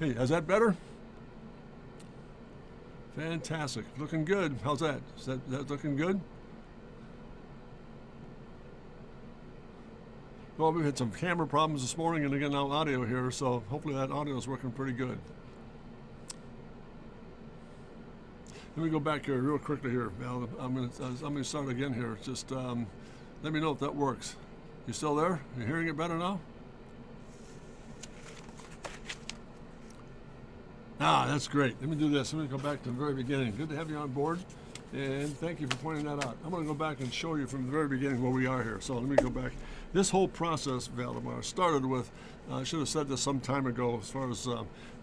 Hey, is that better? Fantastic. Looking good. How's that? Is that looking good? Well, we've had some camera problems this morning and again now audio here, so hopefully that audio is working pretty good. Let me go back here real quickly here, Val. I'm gonna start again here. Just let me know if that works. You still there? You hearing it better now? Ah, that's great. Let me do this. Let me go back to the very beginning. Good to have you on board, and thank you for pointing that out. I'm going to go back and show you from the very beginning where we are here. So let me go back. This whole process, Valdemar, started with, I should have said this some time ago as far as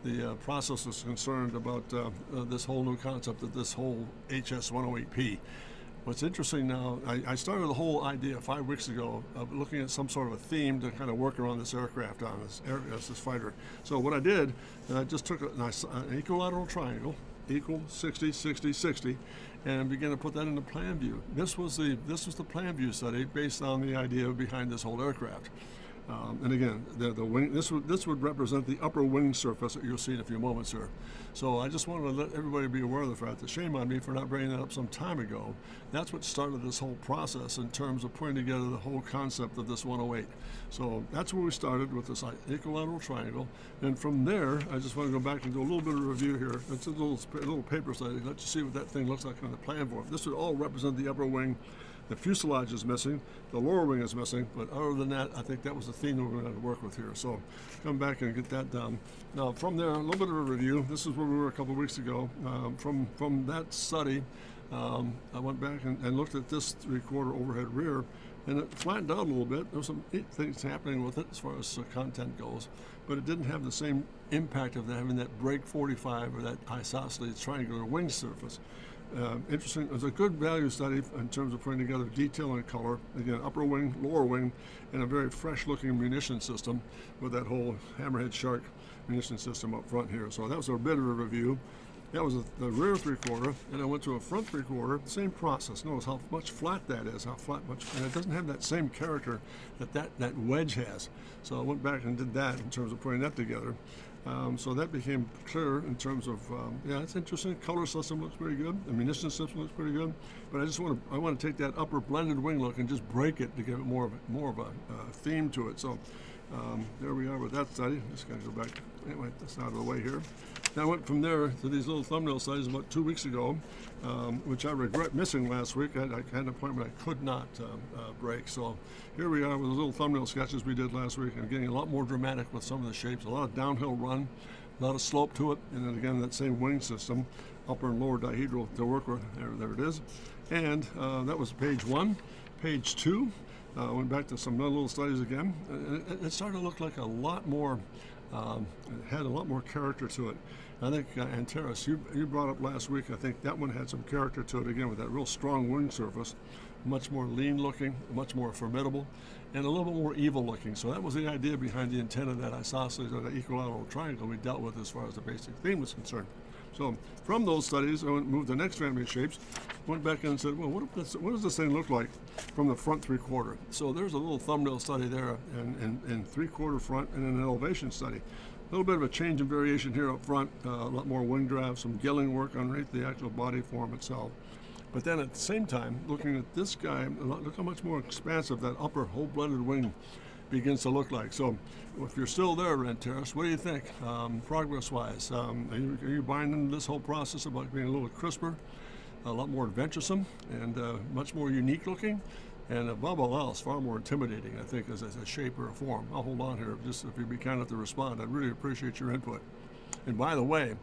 the process is concerned about this whole new concept of this whole HS-108P. What's interesting now, I started the whole idea 5 weeks ago of looking at some sort of a theme to kind of work around this aircraft on this fighter. So what I did, I just took an equilateral triangle, equal 60, 60, 60, and began to put that into plan view. This was the plan view study based on the idea behind this whole aircraft. And again, the wing. This would represent the upper wing surface that you'll see in a few moments here. So I just wanted to let everybody be aware of the fact that shame on me for not bringing that up some time ago. That's what started this whole process in terms of putting together the whole concept of this 108. So that's where we started with this equilateral triangle, and from there, I just want to go back and do a little bit of review here. It's a little paper study. Let you see what that thing looks like on the plan form. This would all represent the upper wing. The fuselage is missing, the lower wing is missing, but other than that, I think that was the theme that we're going to work with here. So come back and get that done. Now from there, a little bit of a review. This is where we were a couple of weeks ago. From that study, I went back and looked at this 3/4 overhead rear, and it flattened out a little bit. There was some neat things happening with it as far as content goes, but it didn't have the same impact of having that break 45 or that isosceles triangular wing surface. Interesting. It was a good value study in terms of putting together detail and color. Again, upper wing, lower wing, and a very fresh-looking munition system with that whole Hammerhead Shark munition system up front here. So that was a bit of a review. That was the rear 3/4, and I went to a front 3/4. Same process. Notice how much flat that is. And it doesn't have that same character that wedge has. So I went back and did that in terms of putting that together. So that became clear in terms of yeah, it's interesting. Color system looks pretty good. The munition system looks pretty good. But I want to take that upper blended wing look and just break it to give it more of a theme to it. So there we are with that study. Just got to go back. Anyway, that's out of the way here. Now I went from there to these little thumbnail studies about 2 weeks ago, which I regret missing last week. I had an appointment I could not break. So here we are with the little thumbnail sketches we did last week, and getting a lot more dramatic with some of the shapes. A lot of downhill run, a lot of slope to it, and then again that same wing system, upper and lower dihedral to work with. There it is. And that was page 1. Page 2, went back to some little studies again. It started to look like a lot more. It had a lot more character to it. I think Antares, you brought up last week, I think that one had some character to it again with that real strong wing surface, much more lean looking, much more formidable, and a little bit more evil looking. So that was the idea behind the intent of that isosceles or the equilateral triangle we dealt with as far as the basic theme was concerned. So from those studies, I moved to the next family of shapes, went back in and said, well, what does this thing look like from the front 3/4? So there's a little thumbnail study there in 3/4 front and an elevation study. A little bit of a change in variation here up front, a lot more wing drive, some gilling work underneath the actual body form itself. But then at the same time, looking at this guy, look how much more expansive that upper whole blended wing begins to look like. So if you're still there, Antares, what do you think progress-wise? Are you buying into this whole process about being a little crisper, a lot more adventuresome, and much more unique looking? And above all else, far more intimidating, I think, as a shape or a form. I'll hold on here, just if you'd be kind enough to respond. I'd really appreciate your input. And by the way,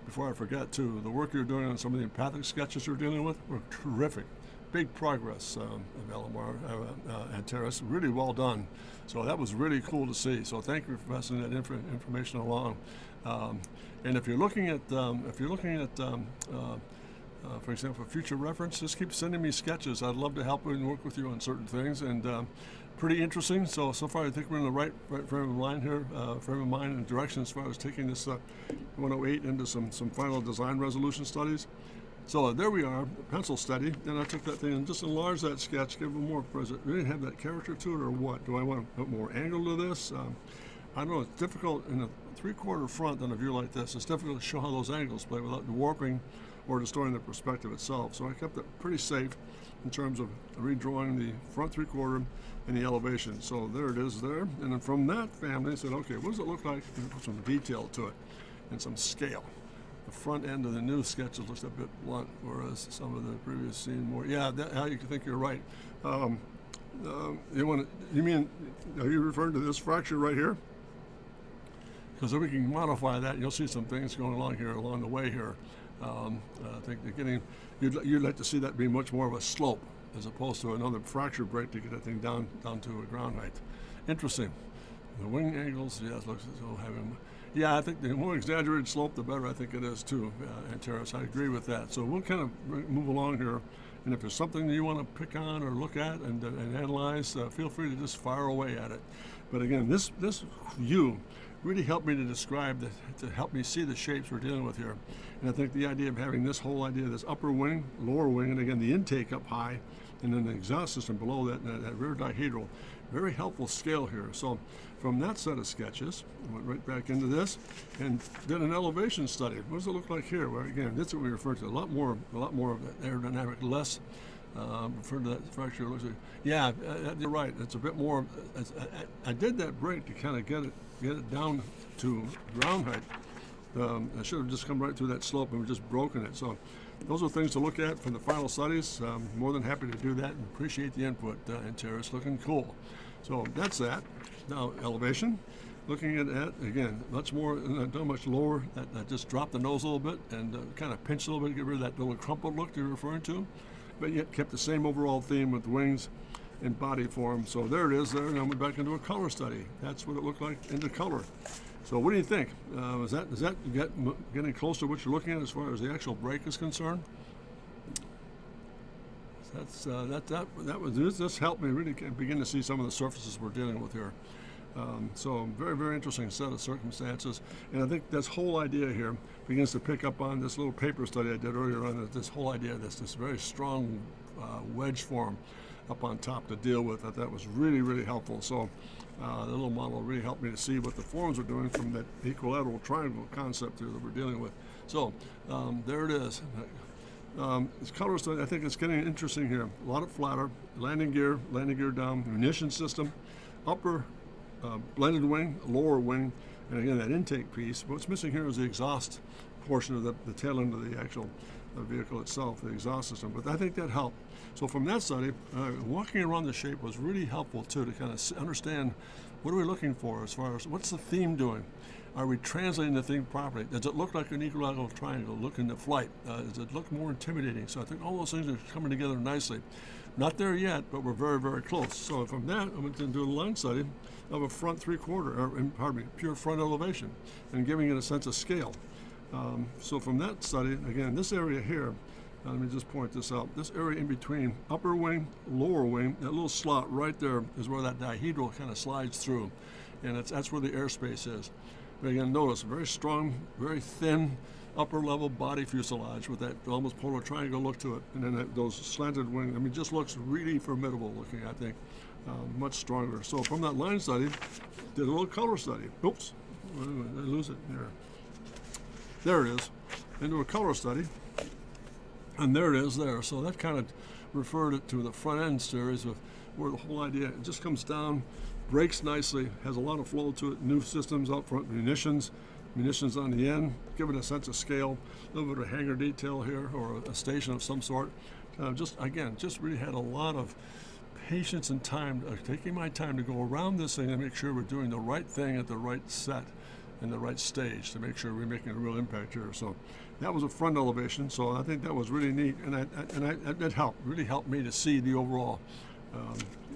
before I forget too, the work you're doing on some of the empathic sketches you're dealing with were terrific. Big progress, Antares. Really well done. So that was really cool to see. So thank you for passing that information along. And if you're looking at, for example, future reference, just keep sending me sketches. I'd love to help and work with you on certain things. And pretty interesting. So far, I think we're in the right frame of mind here, frame of mind and direction as far as taking this 108 into some final design resolution studies. So there we are, pencil study. Then I took that thing and just enlarged that sketch, give it more, does it really have that character to it or what? Do I want to put more angle to this? I know it's difficult in a three-quarter front on a view like this. It's difficult to show how those angles play without warping or distorting the perspective itself. So I kept it pretty safe in terms of redrawing the front three-quarter and the elevation. So there it is there. And then from that family, I said, okay, what does it look like? And put some detail to it and some scale. The front end of the new sketches looks a bit blunt, whereas some of the previous scene more. Yeah, how you think you're right. You mean, are you referring to this fracture right here? Because if we can modify that, you'll see some things going along here, along the way here. I think you'd like to see that be much more of a slope as opposed to another fracture break to get that thing down to a ground height. Interesting. The wing angles, yes, looks as though having. Yeah, I think the more exaggerated slope, the better I think it is too, Antares. I agree with that. So we'll kind of move along here. And if there's something that you want to pick on or look at and analyze, feel free to just fire away at it. But again, this view really helped me to describe, to help me see the shapes we're dealing with here. And I think the idea of having this whole idea, this upper wing, lower wing, and again, the intake up high, and then the exhaust system below that, that rear dihedral, very helpful scale here. So from that set of sketches, I went right back into this and did an elevation study. What does it look like here? Well, again, that's what we refer to, a lot more of the aerodynamic, less refer to that fracture. Looks like, yeah, you're right. It's a bit more. I did that break to kind of get it down to ground height. I should have just come right through that slope and just broken it. So those are things to look at for the final studies. More than happy to do that and appreciate the input, Antares. Looking cool. So that's that. Now elevation. Looking at again, much more, not much lower. That just dropped the nose a little bit and kind of pinched a little bit to get rid of that little crumpled look you're referring to, but yet kept the same overall theme with wings and body form. So there it is there. Now we're back into a color study. That's what it looked like in the color. So what do you think? Is that getting close to what you're looking at as far as the actual break is concerned? This helped me really begin to see some of the surfaces we're dealing with here. So very, very interesting set of circumstances. And I think this whole idea here begins to pick up on this little paper study I did earlier on, this whole idea of this very strong wedge form up on top to deal with. I thought was really, really helpful. So the little model really helped me to see what the forms are doing from that equilateral triangle concept here that we're dealing with. So there it is. This color study, I think it's getting interesting here. A lot of flatter, landing gear down, munition system, upper blended wing, lower wing, and again that intake piece. What's missing here is the exhaust portion of the tail end of the actual vehicle itself, the exhaust system. But I think that helped. So from that study, walking around the shape was really helpful too, to kind of understand what are we looking for as far as what's the theme doing. Are we translating the thing properly? Does it look like an equilateral triangle looking at flight? Does it look more intimidating? So I think all those things are coming together nicely. Not there yet, but we're very, very close. So from that, I went to do a line study of a front pure front elevation, and giving it a sense of scale. So from that study, again, this area here, let me just point this out. This area in between upper wing, lower wing, that little slot right there is where that dihedral kind of slides through, and that's where the airspace is. But again, notice very strong, very thin upper level body fuselage with that almost polar triangle look to it, and then those slanted wings. I mean, just looks really formidable looking, I think. Much stronger. So from that line study, did a little color study. Oops, I lose it there. There it is. Into a color study, and there it is there. So that kind of referred it to the front end series of where the whole idea, it just comes down, brakes nicely, has a lot of flow to it, new systems out front, munitions on the end, give it a sense of scale, a little bit of hangar detail here, or a station of some sort. Just really had a lot of patience and time, taking my time to go around this thing and make sure we're doing the right thing at the right set and the right stage to make sure we're making a real impact here. So that was a front elevation. So I think that was really neat, and that really helped me to see the overall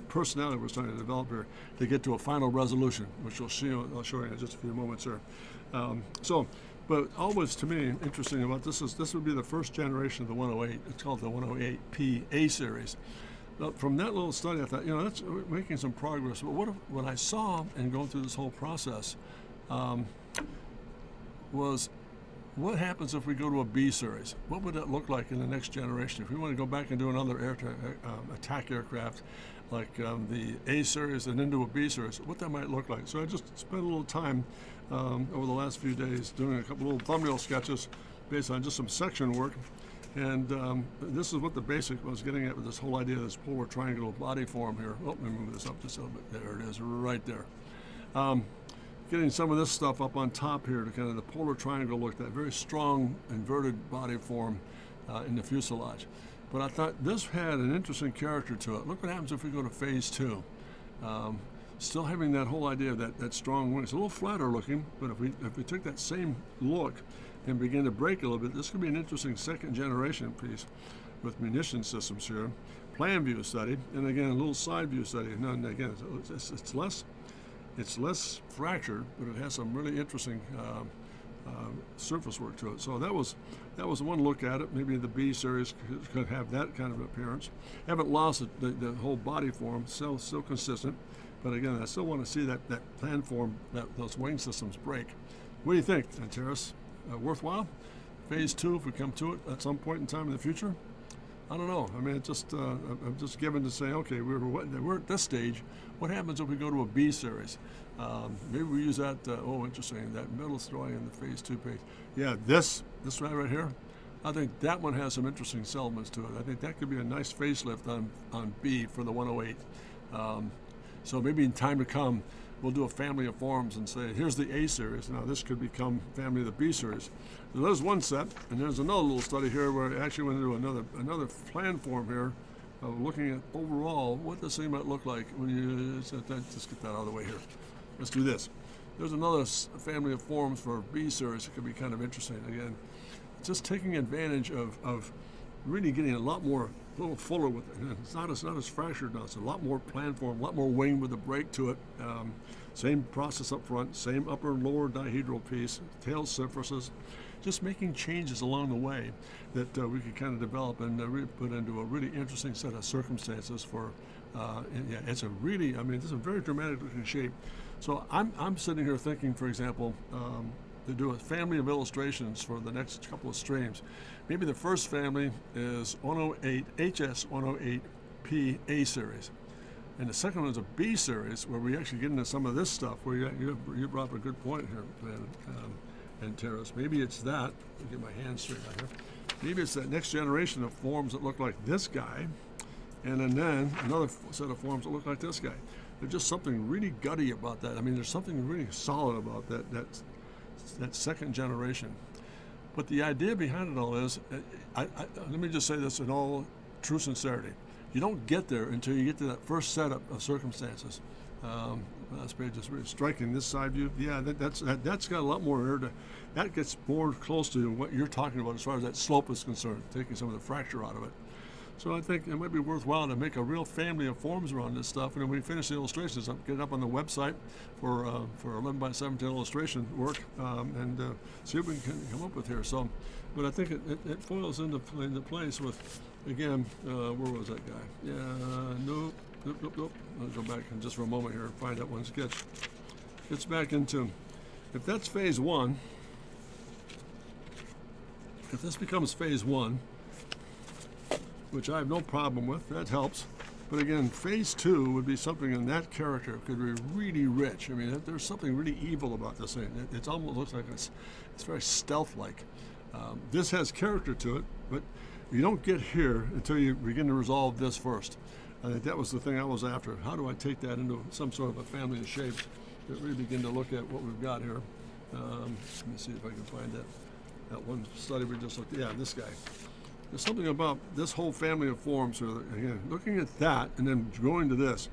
personality we're starting to develop here to get to a final resolution, which I'll show you in just a few moments here. But always to me interesting about this would be the first generation of the 108. It's called the 108P A series. From that little study, I thought, that's making some progress. But what I saw in going through this whole process was what happens if we go to a B series? What would that look like in the next generation? If we want to go back and do another attack aircraft like the A series and into a B series, what that might look like. So I just spent a little time over the last few days doing a couple little thumbnail sketches based on just some section work. And this is what the basic was getting at with this whole idea of this polar triangular body form here. Oh, let me move this up just a little bit. There it is, right there. Getting some of this stuff up on top here to kind of the polar triangle look, that very strong inverted body form in the fuselage. But I thought this had an interesting character to it. Look what happens if we go to phase 2. Still having that whole idea of that strong wing. It's a little flatter looking, but if we took that same look and begin to break a little bit, this could be an interesting second generation piece with munition systems here. Plan view study, and again a little side view study. And again, it's less fractured, but it has some really interesting surface work to it. So that was one look at it. Maybe the B series could have that kind of appearance. Haven't lost the whole body form, still consistent. But again, I still want to see that plan form, those wing systems break. What do you think, Antares? Worthwhile? Phase 2, if we come to it at some point in time in the future? I don't know. I mean, it's just I'm just given to say, okay, we're at this stage. What happens if we go to a B series? Maybe we use that. Oh, interesting. That middle story in the phase 2 page. Yeah, this right here. I think that one has some interesting elements to it. I think that could be a nice facelift on B for the 108. So maybe in time to come, we'll do a family of forms and say, here's the A series. Now this could become family of the B series. So there's one set, and there's another little study here where it actually went into another plan form here of looking at overall what this thing might look like when you just get that out of the way here. Let's do this. There's another family of forms for B series that could be kind of interesting. Again, just taking advantage of really getting a little fuller with it. It's not as fractured now. It's a lot more plan form, a lot more wing with a break to it. Same process up front, same upper and lower dihedral piece, tail surfaces. Just making changes along the way that we could kind of develop and really put into a really interesting set of circumstances for. Yeah, it's this is a very dramatic looking shape. So I'm sitting here thinking, for example, to do a family of illustrations for the next couple of streams. Maybe the first family is 108 HS108P A series, and the second one is a B series where we actually get into some of this stuff. Where you brought up a good point here, and Terrace. Maybe it's that. Let me get my hands straight out here. Maybe it's that next generation of forms that look like this guy, and then another set of forms that look like this guy. There's just something really gutty about that. I mean, there's something really solid about that second generation. But the idea behind it all is, let me just say this in all true sincerity. You don't get there until you get to that first setup of circumstances. Last page is really striking. This side view, yeah, that's got a lot more air. That gets more close to what you're talking about as far as that slope is concerned, taking some of the fracture out of it. So I think it might be worthwhile to make a real family of forms around this stuff, and then when we finish the illustrations, get it up on the website for 11 by 17 illustration work, and see what we can come up with here. So, but I think it falls into place with, again, where was that guy? Yeah, nope. I'll go back and just for a moment here and find that one sketch. Gets back into, if that's phase 1, if this becomes phase 1, which I have no problem with, that helps. But again, phase 2 would be something in that character could be really rich. I mean, there's something really evil about this thing. It almost looks like it's very stealth-like. This has character to it, but you don't get here until you begin to resolve this first. I think that was the thing I was after. How do I take that into some sort of a family of shapes that really begin to look at what we've got here? Let me see if I can find that one study we just looked at. Yeah, this guy. There's something about this whole family of forms here. Again, looking at that and then going to this,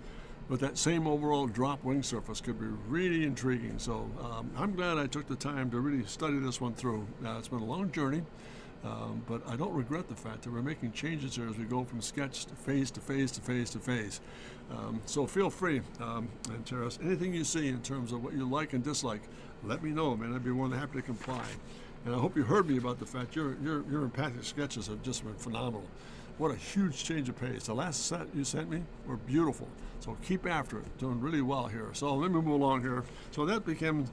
with that same overall drop wing surface could be really intriguing. So I'm glad I took the time to really study this one through. It's been a long journey, but I don't regret the fact that we're making changes here as we go from sketch to phase to phase to phase to phase. So feel free, and Terrace, anything you see in terms of what you like and dislike, let me know, man. I'd be more than happy to comply. And I hope you heard me about the fact your empathic sketches have just been phenomenal. what a huge change of pace. The last set you sent me were beautiful. So keep after it, doing really well here. So let me move along here. So that became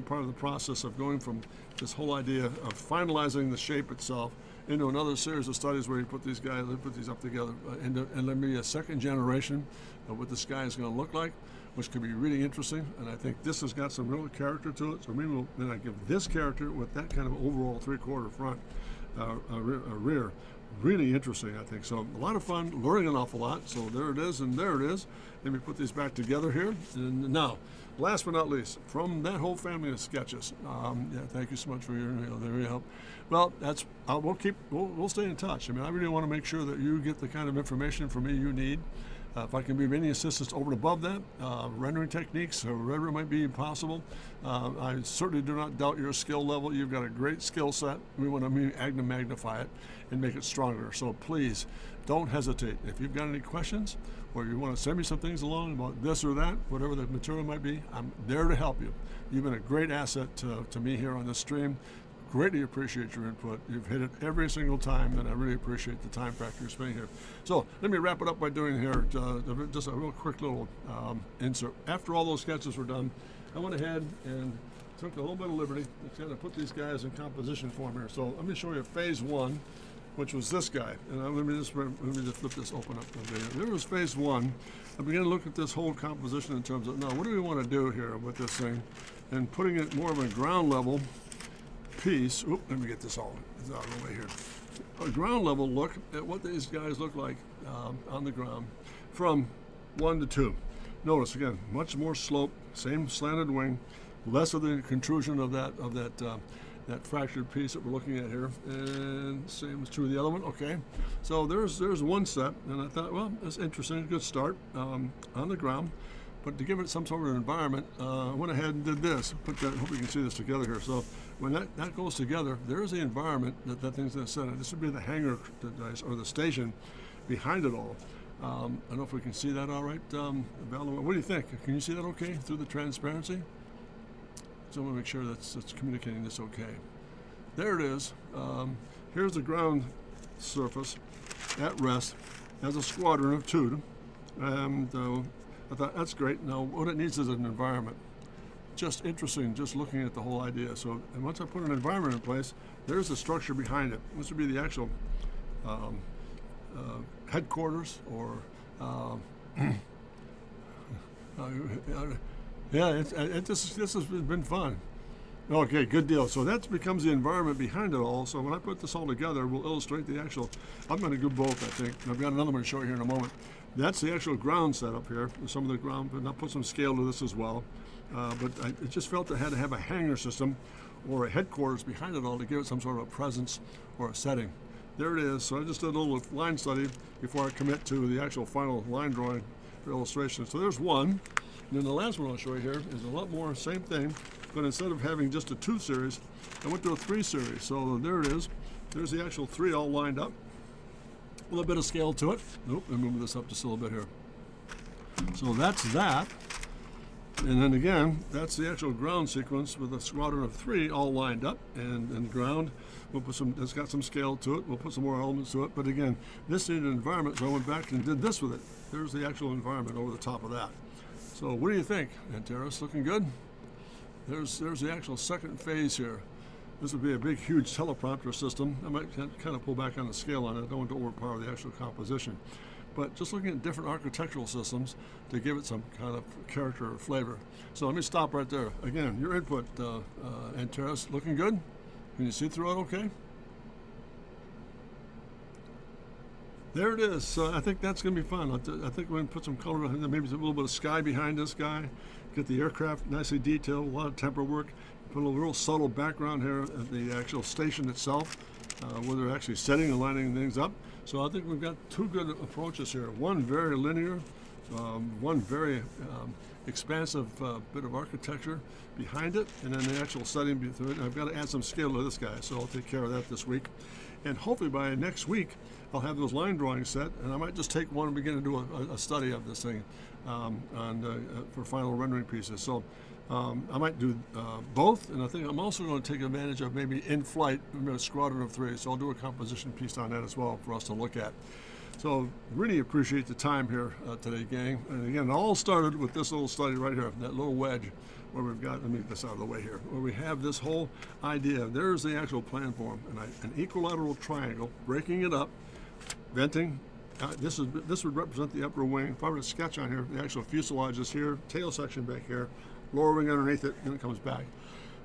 part of the process of going from this whole idea of finalizing the shape itself into another series of studies where you put these up together, and let me a second generation of what the sky is going to look like, which could be really interesting. And I think this has got some real character to it. So maybe then I give this character with that kind of overall 3/4 front rear. Really interesting, I think. So a lot of fun, learning an awful lot. So there it is, and there it is. Let me put these back together here. And now, last but not least, from that whole family of sketches. Yeah, thank you so much for your help. Well, we'll stay in touch. I mean, I really want to make sure that you get the kind of information from me you need. If I can be of any assistance over and above that, rendering techniques or whatever might be possible, I certainly do not doubt your skill level. You've got a great skill set. We want to magnify it and make it stronger. So please don't hesitate. If you've got any questions or you want to send me some things along about this or that, whatever the material might be, I'm there to help you. You've been a great asset to me here on this stream. Greatly appreciate your input. You've hit it every single time, and I really appreciate the time factor you're spending here. So let me wrap it up by doing here just a real quick little insert. After all those sketches were done, I went ahead and took a little bit of liberty and kind of put these guys in composition form here. So let me show you phase one, which was this guy. And let me just flip this open up. There was phase one. I began to look at this whole composition in terms of, now what do we want to do here with this thing? And putting it more of a ground level piece. Oop, let me get this all out of the way here. A ground level look at what these guys look like on the ground from 1 to 2. Notice again, much more slope, same slanted wing, less of the protrusion of that fractured piece that we're looking at here, and same is true of the other one. Okay, so there's one set, and I thought, well, that's interesting, good start on the ground. But to give it some sort of environment, I went ahead and did this. Hope you can see this together here. So when that goes together, there's the environment that thing's going to set in. This would be the hangar device or the station behind it all. I don't know if we can see that all right. Val, what do you think? Can you see that okay through the transparency? So I want to make sure that's communicating this okay. There it is. Here's the ground surface at rest as a squadron of 2. And I thought, that's great. Now, what it needs is an environment. Just interesting, just looking at the whole idea. So, and once I put an environment in place, there's the structure behind it. This would be the actual headquarters or, yeah, this has been fun. Okay, good deal. So that becomes the environment behind it all. So when I put this all together, we'll illustrate the actual, I'm going to do both, I think. I've got another one to show you here in a moment. That's the actual ground setup here. Some of the ground, but I'll put some scale to this as well. But it just felt it had to have a hangar system or a headquarters behind it all to give it some sort of a presence or a setting. There it is. So I just did a little line study before I commit to the actual final line drawing for illustration. So there's one. And then the last one I'll show you here is a lot more, same thing, but instead of having just a 2 series, I went to a 3 series. So there it is. There's the actual 3 all lined up. A little bit of scale to it. Nope, let me move this up just a little bit here. So that's that. And then again, that's the actual ground sequence with a squadron of 3 all lined up. And the ground, we'll put it's got some scale to it. We'll put some more elements to it. But again, this needed an environment, so I went back and did this with it. There's the actual environment over the top of that. So what do you think, Antares? Looking good? There's the actual second phase here. This would be a big, huge teleprompter system. I might kind of pull back on the scale on it. I don't want to overpower the actual composition. But just looking at different architectural systems to give it some kind of character or flavor. So let me stop right there. Again, your input, Antares, looking good? Can you see through it okay? There it is. I think that's going to be fun. I think we're going to put some color behind it. Maybe a little bit of sky behind this guy. Get the aircraft nicely detailed, a lot of temper work. Put a real subtle background here at the actual station itself, where they're actually setting and lining things up. So I think we've got 2 good approaches here. One very linear, one very expansive bit of architecture behind it, and then the actual setting through it. I've got to add some scale to this guy, so I'll take care of that this week. And hopefully by next week, I'll have those line drawings set, and I might just take one and begin to do a study of this thing for final rendering pieces. So I might do both, and I think I'm also going to take advantage of maybe in flight, a squadron of 3. So I'll do a composition piece on that as well for us to look at. So really appreciate the time here today, gang. And again, it all started with this little study right here, that little wedge where we've got, let me get this out of the way here, where we have this whole idea. There's the actual plan form, and an equilateral triangle, breaking it up, venting. This would represent the upper wing. If I were to sketch on here, the actual fuselage is here, tail section back here, lower wing underneath it, and it comes back.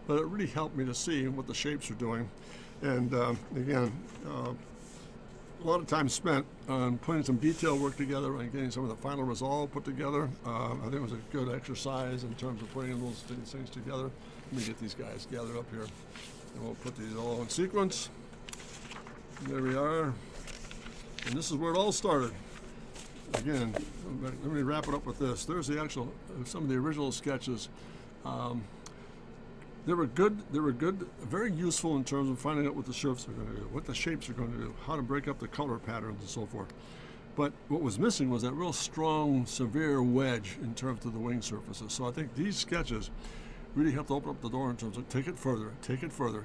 But it really helped me to see what the shapes are doing. And again, a lot of time spent on putting some detail work together and getting some of the final resolve put together. I think it was a good exercise in terms of putting those things together. Let me get these guys gathered up here, and we'll put these all in sequence. There we are. And this is where it all started. Again, let me wrap it up with this. There's the actual, some of the original sketches. They were good, very useful in terms of finding out what the shapes are going to do, what the shapes are going to do, how to break up the color patterns and so forth. But what was missing was that real strong, severe wedge in terms of the wing surfaces. So I think these sketches really helped open up the door in terms of take it further,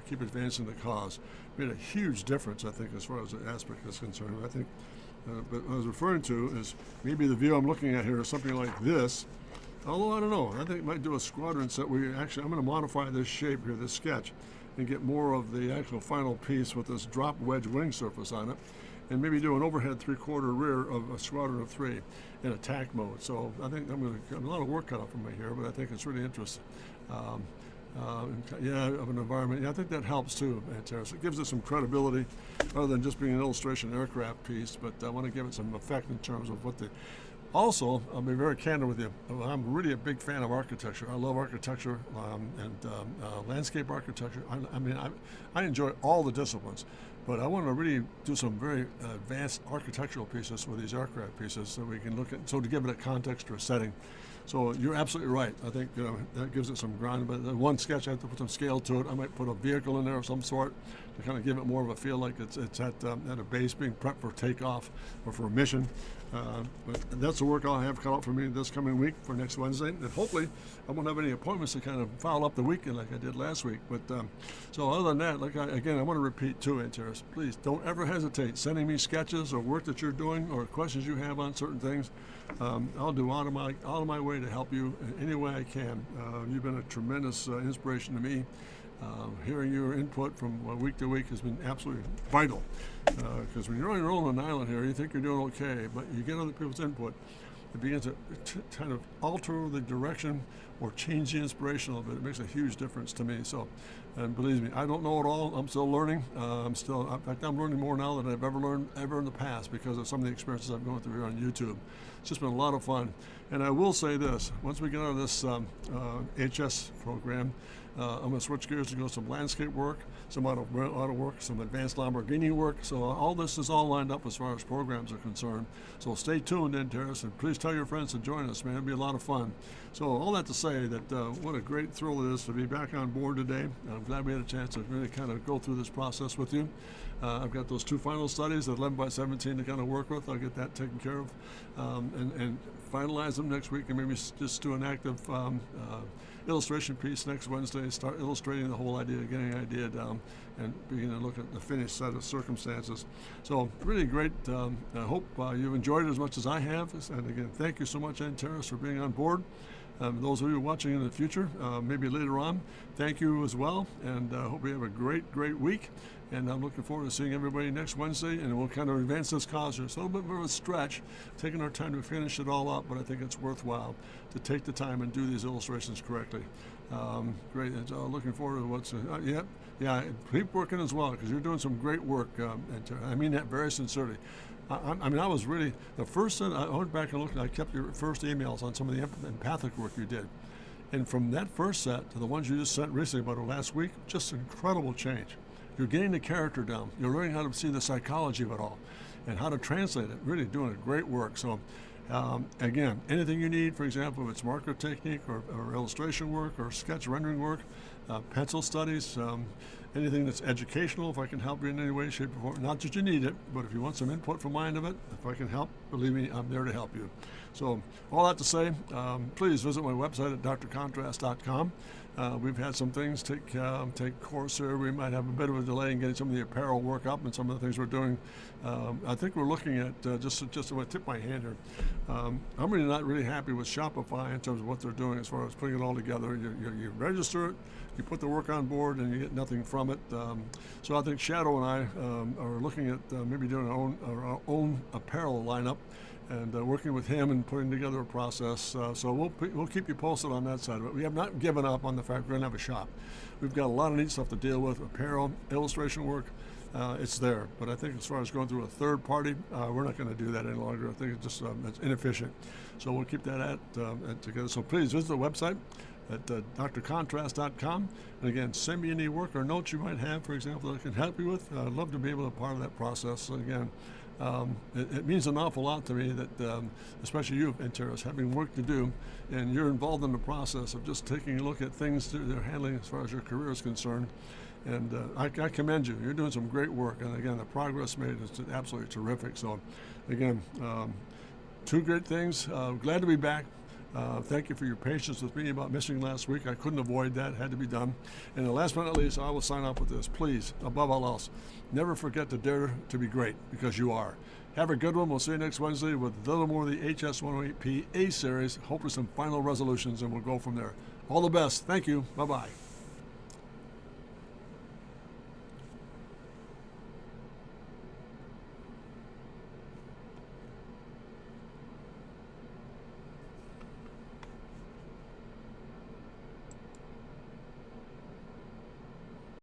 keep advancing the cause. Made a huge difference, I think, as far as the aspect is concerned. I think, but what I was referring to is maybe the view I'm looking at here is something like this. Although I don't know, I think it might do a squadron set where I'm going to modify this shape here, this sketch, and get more of the actual final piece with this drop wedge wing surface on it, and maybe do an overhead 3/4 rear of a squadron of 3 in attack mode. So I think I'm going to get a lot of work cut out from me here, but I think it's really interesting. Of an environment. Yeah, I think that helps too, Terrace. It gives it some credibility other than just being an illustration aircraft piece, but I want to give it some effect in terms of what the. Also, I'll be very candid with you. I'm really a big fan of architecture. I love architecture and landscape architecture. I enjoy all the disciplines, but I want to really do some very advanced architectural pieces with these aircraft pieces so we can look at, so to give it a context or a setting. So you're absolutely right. I think that gives it some ground. But the one sketch, I have to put some scale to it. I might put a vehicle in there of some sort to kind of give it more of a feel like it's at a base being prepped for takeoff or for a mission. But that's the work I'll have cut out for me this coming week for next Wednesday. And hopefully I won't have any appointments to kind of foul up the weekend like I did last week. But so other than that, I want to repeat too, Terrace, please don't ever hesitate sending me sketches or work that you're doing or questions you have on certain things. I'll do out of my way to help you in any way I can. You've been a tremendous inspiration to me. Hearing your input from week to week has been absolutely vital. Because when you're on your own on an island here, you think you're doing okay, but you get other people's input, it begins to kind of alter the direction or change the inspiration a little bit. It makes a huge difference to me. So, and believe me, I don't know it all. I'm still learning. In fact, I'm learning more now than I've ever learned in the past because of some of the experiences I've gone through here on YouTube. It's just been a lot of fun. And I will say this, once we get out of this HS program, I'm going to switch gears to go some landscape work, some auto work, some advanced Lamborghini work. So all this is all lined up as far as programs are concerned. So stay tuned in, Terrace, and please tell your friends to join us, man. It'll be a lot of fun. So all that to say that what a great thrill it is to be back on board today. I'm glad we had a chance to really kind of go through this process with you. I've got those 2 final studies at 11 by 17 to kind of work with. I'll get that taken care of and finalize them next week and maybe just do an active illustration piece next Wednesday, start illustrating the whole idea, getting an idea down, and begin to look at the finished set of circumstances. So really great. I hope you've enjoyed it as much as I have. And again, thank you so much, Terrace, for being on board. Those of you watching in the future, maybe later on, thank you as well. And I hope you have a great week. And I'm looking forward to seeing everybody next Wednesday, and we'll kind of advance this cause here. It's a little bit of a stretch, taking our time to finish it all up, but I think it's worthwhile to take the time and do these illustrations correctly. Great. Looking forward to what's keep working as well, because you're doing some great work. And I mean that very sincerely. I was really, the first thing, I went back and looked, I kept your first emails on some of the empathic work you did. And from that first set to the ones you just sent recently about last week, just incredible change. You're getting the character down. You're learning how to see the psychology of it all and how to translate it. Really doing a great work. So again, anything you need, for example, if it's marker technique or illustration work or sketch rendering work, pencil studies, anything that's educational, if I can help you in any way, shape, or form. Not that you need it, but if you want some input from my end of it, if I can help, believe me, I'm there to help you. So all that to say, please visit my website at drcontrast.com. We've had some things take course here. We might have a bit of a delay in getting some of the apparel work up and some of the things we're doing. I think we're looking at, just I'm going to tip my hand here. I'm really not really happy with Shopify in terms of what they're doing as far as putting it all together. You register it, you put the work on board, and you get nothing from it. So I think Shadow and I are looking at maybe doing our own apparel lineup, and working with him and putting together a process. So we'll keep you posted on that side of it. We have not given up on the fact we're going to have a shop. We've got a lot of neat stuff to deal with, apparel, illustration work. It's there. But I think as far as going through a third party, we're not going to do that any longer. I think it's just it's inefficient. So we'll keep that at together. So please visit the website at drcontrast.com. And again, send me any work or notes you might have, for example, that I can help you with. I'd love to be able to be part of that process. So again, it means an awful lot to me that, especially you, Interis, having work to do, and you're involved in the process of just taking a look at things that they're handling as far as your career is concerned. And I commend you. You're doing some great work. And again, the progress made is absolutely terrific. So again, two great things. Glad to be back. Thank you for your patience with me about missing last week. I couldn't avoid that. It had to be done. And last but not least, I will sign off with this. Please, above all else, never forget to dare to be great, because you are. Have a good one. We'll see you next Wednesday with a little more of the HS108P A series. Hopefully some final resolutions, and we'll go from there. All the best. Thank you. Bye-bye.